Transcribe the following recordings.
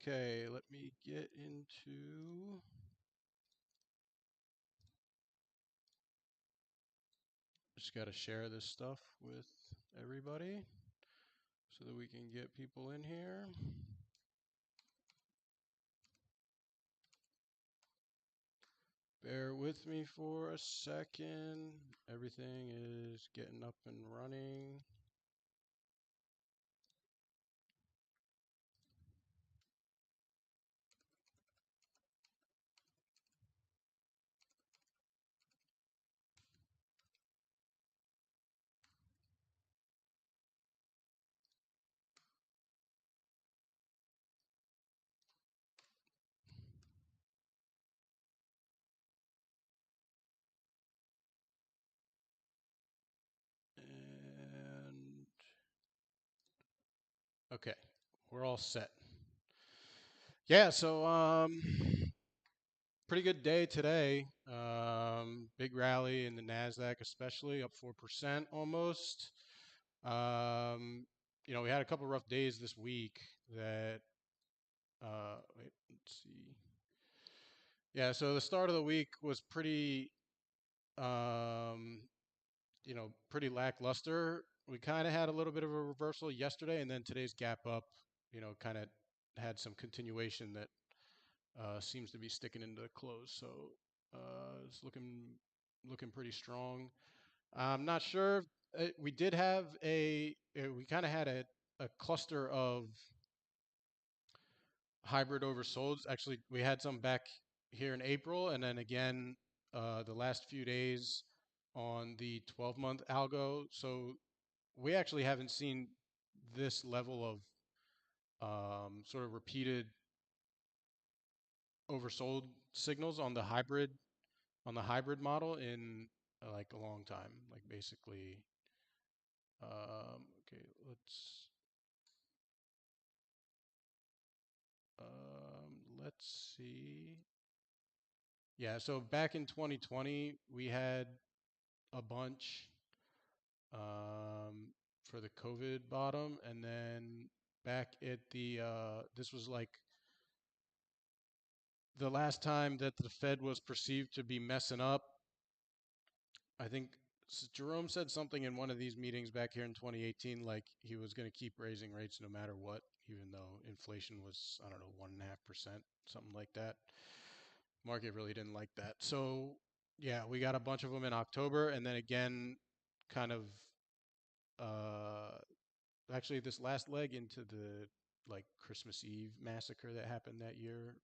Okay, let me get into. Just got to share this stuff with everybody so that we can get people in here. Bear with me for a second. Everything is getting up and running. And okay, we're all set. Yeah, so pretty good day today. Big rally in the Nasdaq, especially up 4% almost. We had a couple rough days this week that wait, let's see. Yeah, so the start of the week was pretty um, pretty lackluster. We kind of had a little bit of a reversal yesterday, and then today's gap up, kind of had some continuation that seems to be sticking into the close. So it's looking pretty strong. I'm not sure. We did have we kind of had a cluster of hybrid oversolds. Actually, we had some back here in April, and then again the last few days on the 12-month algo. So we actually haven't seen this level of sort of repeated oversold signals on the hybrid model in like a long time. Like basically, okay, let's see. Yeah, so back in 2020, we had a bunch for the COVID bottom, and then back at the this was like the last time that the Fed was perceived to be messing up. I think Jerome said something in one of these meetings back here in 2018, like he was going to keep raising rates no matter what, even though inflation was, I don't know, 1.5%, something like that. Market really didn't like that. So yeah, we got a bunch of them in October, and then again, kind of uh, actually this last leg into the like Christmas Eve massacre that happened that year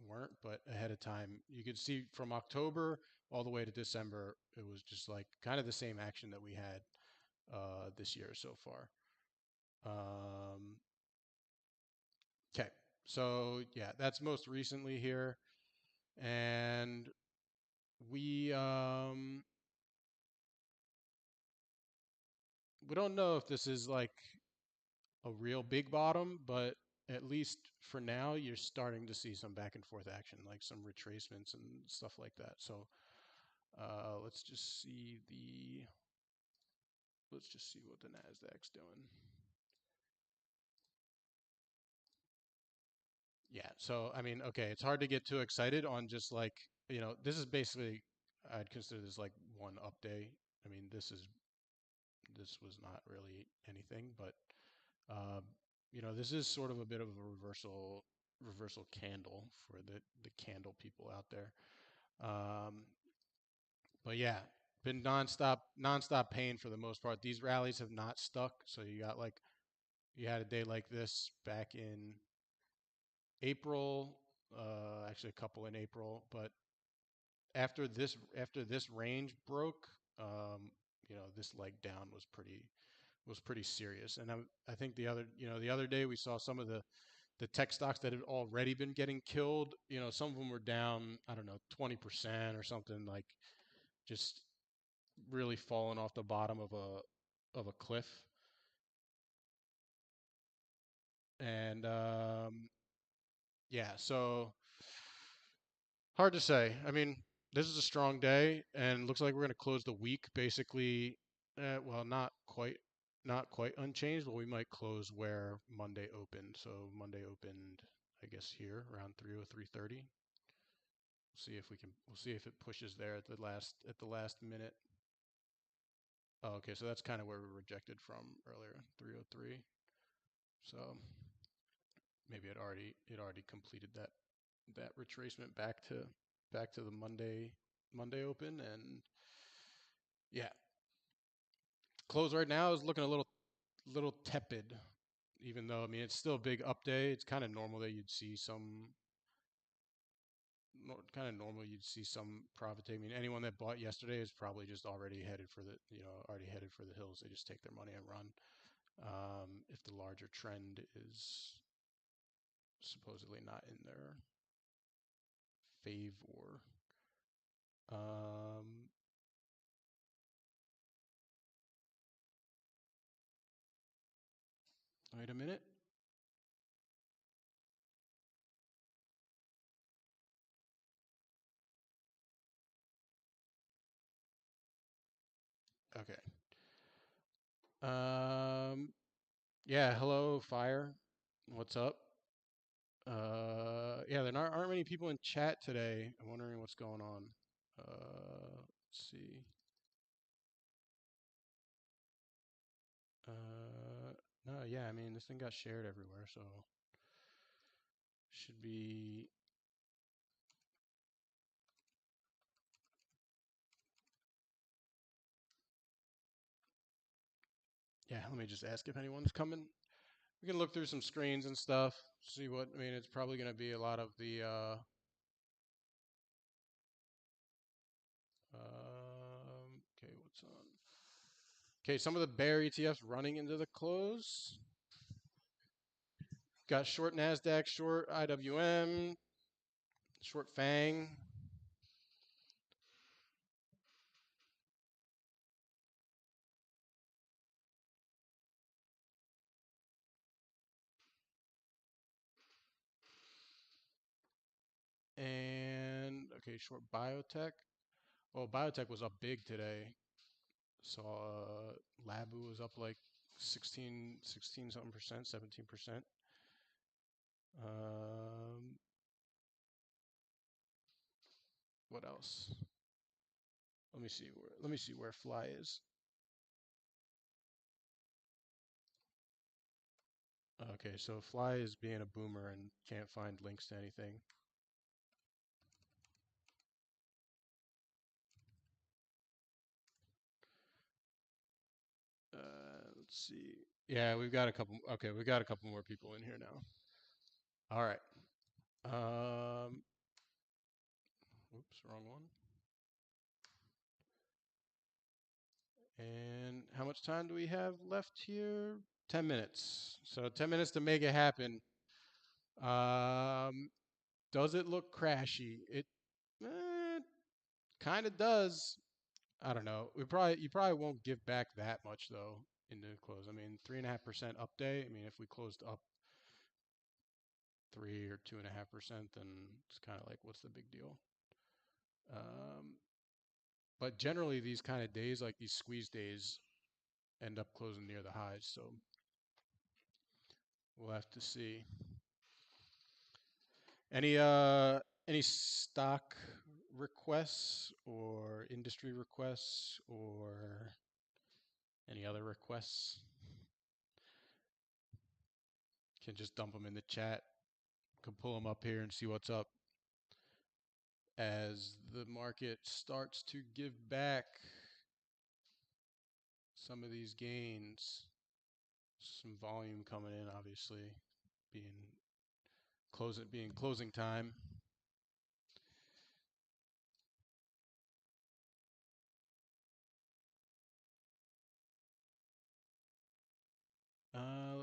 weren't, but ahead of time, you could see from October all the way to December, it was just like kind of the same action that we had this year so far. Okay, so yeah, that's most recently here, and we we don't know if this is like a real big bottom, but at least for now, you're starting to see some back and forth action, like some retracements and stuff like that. So let's just see what the Nasdaq's doing. Yeah. So I mean, okay, it's hard to get too excited on just like this is basically I'd consider this like one up day. I mean, this was not really anything, but uh, this is sort of a bit of a reversal candle for the candle people out there. Um, but yeah, been nonstop pain for the most part. These rallies have not stuck. So you had a day like this back in April, actually a couple in April, but after this range broke, this leg down was pretty serious. And I think the other day we saw some of the tech stocks that had already been getting killed. Some of them were down, I don't know, 20% or something, like just really falling off the bottom of a cliff. And yeah, so hard to say. I mean, this is a strong day, and looks like we're going to close the week basically. Well, not quite unchanged, but we might close where Monday opened. So Monday opened I guess here around 303.30. See if we can. We'll see if it pushes there at the last minute. Oh, okay, so that's kind of where we rejected from earlier, 303. So maybe it already completed that retracement back to the Monday open, and yeah, close right now is looking a little tepid, even though I mean it's still a big up day. It's kind of normal that you'd see some some profit take. I mean, anyone that bought yesterday is probably just already headed for the hills. They just take their money and run. If the larger trend is supposedly not in their favor. Um, Wait a minute. Okay. Yeah. Hello, Fire. What's up? Yeah, there aren't many people in chat today. I'm wondering what's going on. Let's see. No, yeah, I mean, this thing got shared everywhere, so should be. Yeah, let me just ask if anyone's coming. We can look through some screens and stuff, see what. I mean, it's probably going to be a lot of the. Okay, what's on? Okay, some of the bear ETFs running into the close. Got short NASDAQ, short IWM, short FANG. And okay, short biotech. Well, biotech was up big today. Saw Labu was up like 16 something percent, 17%. What else? Let me see where Fly is. Okay, so Fly is being a boomer and can't find links to anything. Let's see. Yeah, we've got a couple. Okay, we got a couple more people in here now. All right. Oops, wrong one. And how much time do we have left here? 10 minutes. So 10 minutes to make it happen. Um, does it look crashy? It kind of does. I don't know. You probably won't give back that much though in the close. I mean, 3.5% up day. I mean, if we closed up 3 or 2.5%, then it's kind of like, what's the big deal? But generally, these kind of days, like these squeeze days, end up closing near the highs. So we'll have to see. Any stock requests or industry requests or any other requests? Can just dump them in the chat. Can pull them up here and see what's up as the market starts to give back some of these gains. Some volume coming in, obviously, being closing time.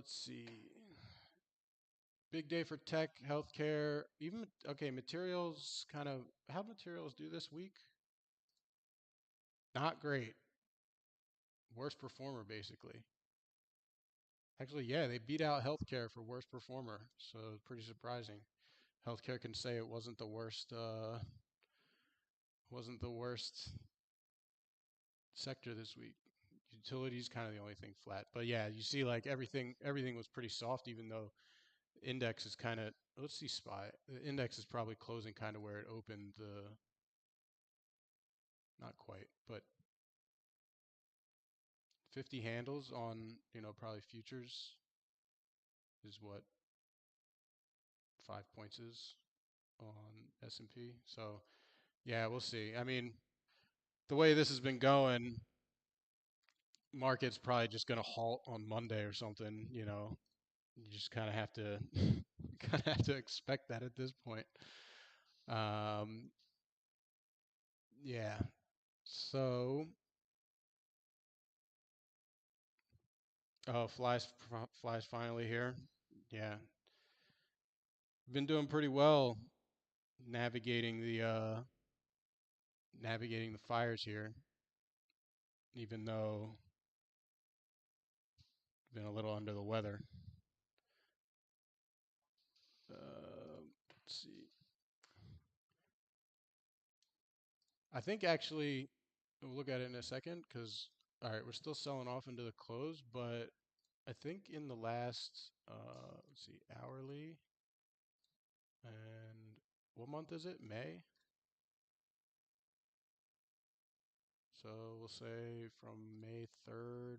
Let's see. Big day for tech, healthcare, even okay, materials kind of how materials do this week? Not great. Worst performer basically. Actually, yeah, they beat out healthcare for worst performer, so pretty surprising. Healthcare can say it wasn't the worst sector this week. Utilities kind of the only thing flat. But yeah, you see like everything was pretty soft even though index is kind of let's see SPY. The index is probably closing kind of where it opened. Not quite, but 50 handles on, probably futures is what 5 points is on S&P. So yeah, we'll see. I mean, the way this has been going, market's probably just going to halt on Monday or something. You just kind of have to kind of have to expect that at this point. Um, yeah. So, oh, flies finally here. Yeah, been doing pretty well navigating the fires here, even though I've been a little under the weather. Let's see. I think actually we'll look at it in a second because all right, we're still selling off into the close, but I think in the last let's see, hourly, and what month is it? May. So we'll say from May 3rd.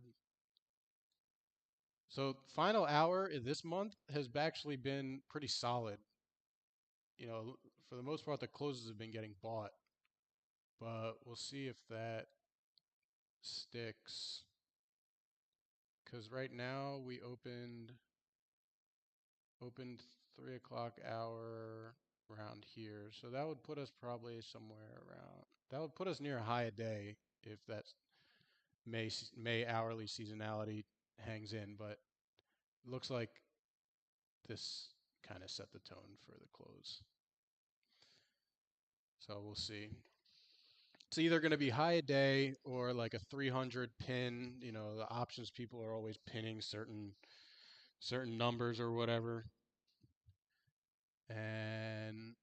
So final hour this month has actually been pretty solid. For the most part, the closes have been getting bought, but we'll see if that sticks. Because right now we opened 3 o'clock hour around here, so that would put us probably somewhere around. That would put us near a high a day if that May hourly seasonality hangs in, but it looks like this kind of set the tone for the close. So we'll see. It's either going to be high a day or like a 300 pin. The options people are always pinning certain numbers or whatever. And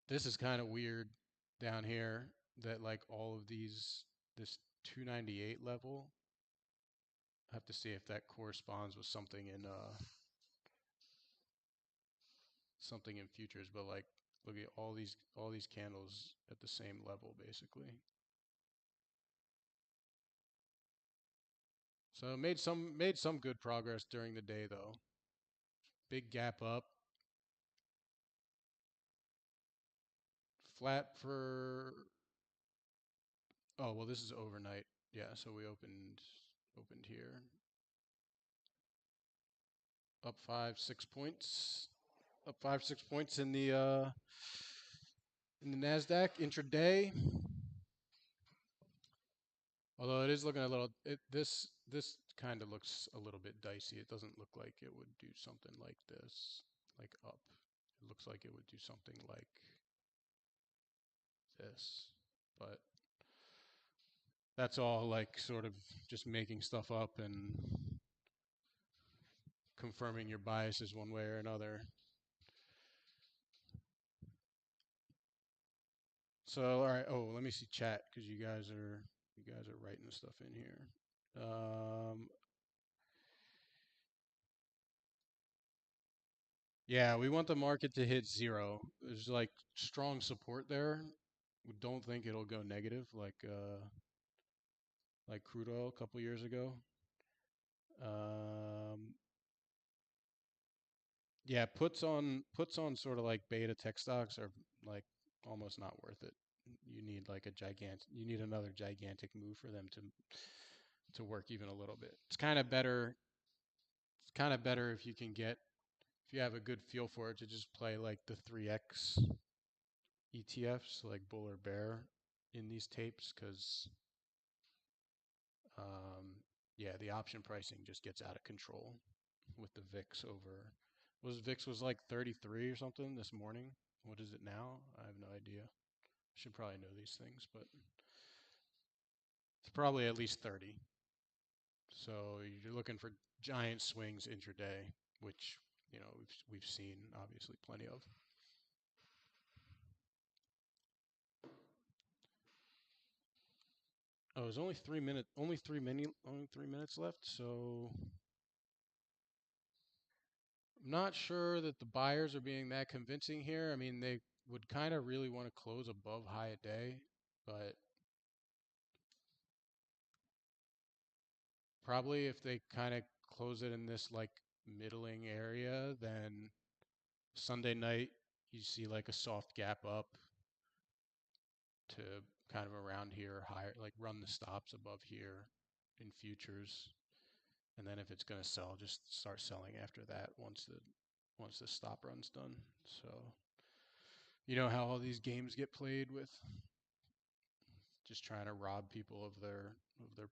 this is kind of weird down here that like all of this 298 level. I have to see if that corresponds with something in futures, but like look at all these candles at the same level basically. So made some good progress during the day though. Big gap up. Flat for oh well this is overnight. Yeah, so we opened here. Up 5 6 points. Up 5 6 points in the Nasdaq intraday. Although it is looking a little this kind of looks a little bit dicey. It doesn't look like it would do something like this, like up. It looks like it would do something like this. But that's all like sort of just making stuff up and confirming your biases one way or another. So all right, oh, let me see chat because you guys are writing stuff in here. Yeah, we want the market to hit zero. There's like strong support there. We don't think it'll go negative like crude oil a couple years ago. Um, yeah, puts on sort of like beta tech stocks are like almost not worth it. You need another gigantic move for them to work even a little bit. It's kind of better if you have a good feel for it to just play like the 3x ETFs like bull or bear in these tapes because yeah, the option pricing just gets out of control with the VIX over. VIX was like 33 or something this morning. What is it now? I have no idea. Should probably know these things, but it's probably at least 30. So you're looking for giant swings intraday, which we've seen obviously plenty of. Oh, there's only 3 minutes left. So not sure that the buyers are being that convincing here. I mean, they would kind of really want to close above high a day, but probably if they kind of close it in this like middling area, then Sunday night you see like a soft gap up to kind of around here, higher, like run the stops above here in futures. And then if it's going to sell, just start selling after that once the stop run's done. So you know how all these games get played with just trying to rob people of their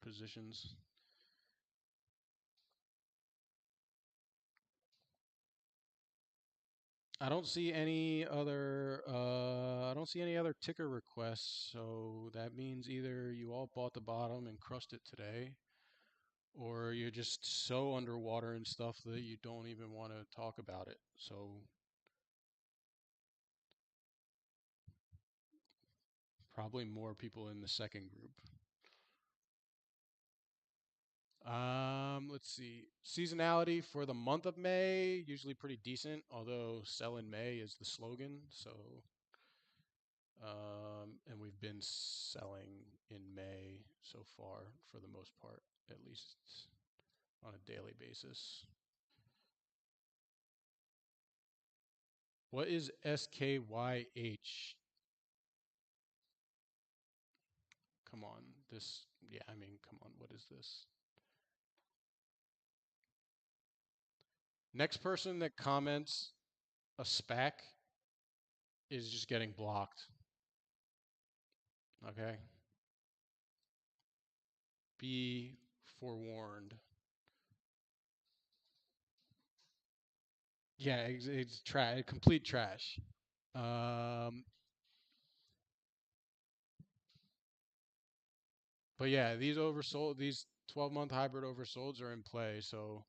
positions. I don't see any other ticker requests, so that means either you all bought the bottom and crushed it today, or you're just so underwater and stuff that you don't even want to talk about it. So probably more people in the second group. Let's see. Seasonality for the month of May, usually pretty decent, although sell in May is the slogan. So, and we've been selling in May so far for the most part, at least on a daily basis. What is SKYH? Come on. Yeah, I mean, come on. What is this? Next person that comments a SPAC is just getting blocked. Okay? Be forewarned. Yeah, it's complete trash. Um, but yeah, these 12-month hybrid oversolds are in play. So,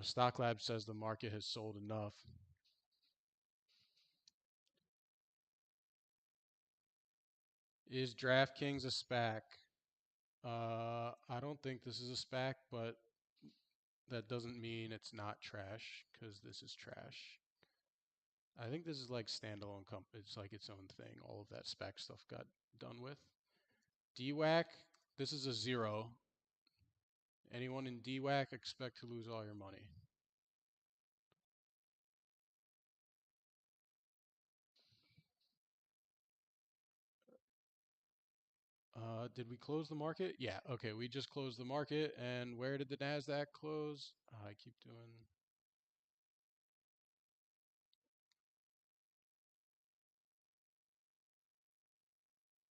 Stocklabs says the market has sold enough. Is DraftKings a SPAC? I don't think this is a SPAC, but that doesn't mean it's not trash because this is trash. I think this is like standalone company. It's like its own thing. All of that SPAC stuff got done with. DWAC, this is a zero. Anyone in DWAC expect to lose all your money. Did we close the market? Yeah, okay, we just closed the market. And where did the NASDAQ close? I keep doing.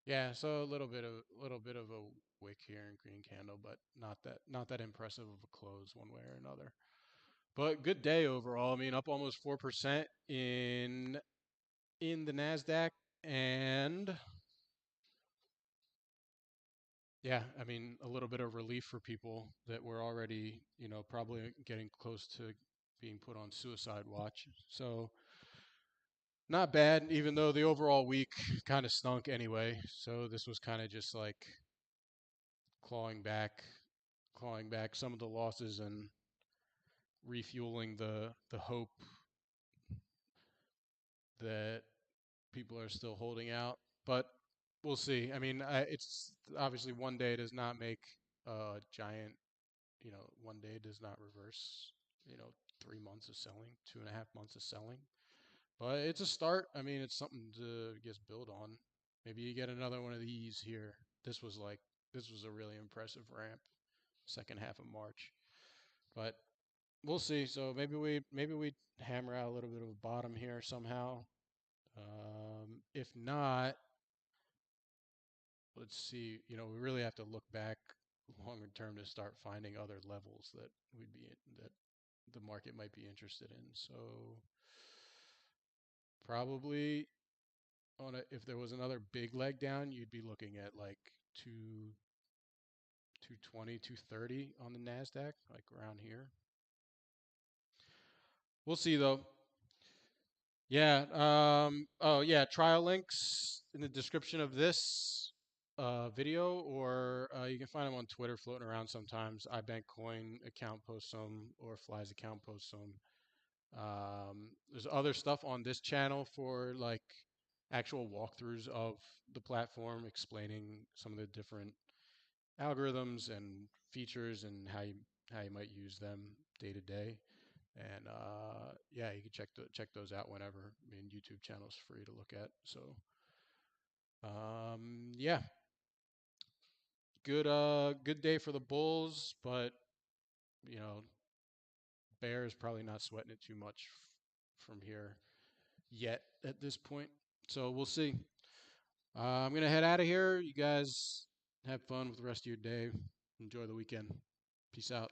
Yeah, so a little bit of a wick here in green candle, but not that impressive of a close one way or another. But good day overall. I mean, up almost 4% in the NASDAQ, and yeah, I mean, a little bit of relief for people that were already, probably getting close to being put on suicide watch. So, not bad, even though the overall week kind of stunk anyway. So, this was kind of just like clawing back, clawing back some of the losses and refueling the hope that people are still holding out. But we'll see. I mean, it's obviously one day does not make a giant, one day does not reverse, you know, 3 months of selling, 2.5 months of selling. But it's a start. I mean, it's something to just build on. Maybe you get another one of these here. This was like, this was a really impressive ramp, second half of March. But we'll see. So maybe we hammer out a little bit of a bottom here somehow. If not, let's see. We really have to look back longer term to start finding other levels that the market might be interested in. So probably if there was another big leg down, you'd be looking at like 220, 230 on the Nasdaq, like around here. We'll see though. Yeah. Oh yeah. Trial links in the description of this. video, or you can find them on Twitter floating around sometimes. iBankCoin account posts some, or Fly's account posts some. There's other stuff on this channel for like actual walkthroughs of the platform, explaining some of the different algorithms and features and how you might use them day to day. And yeah, you can check those out whenever. I mean, YouTube channel's free to look at. So yeah, good day for the Bulls, but you know, Bears probably not sweating it too much from here yet at this point. So we'll see. I'm gonna head out of here. You guys have fun with the rest of your day. Enjoy the weekend. Peace out.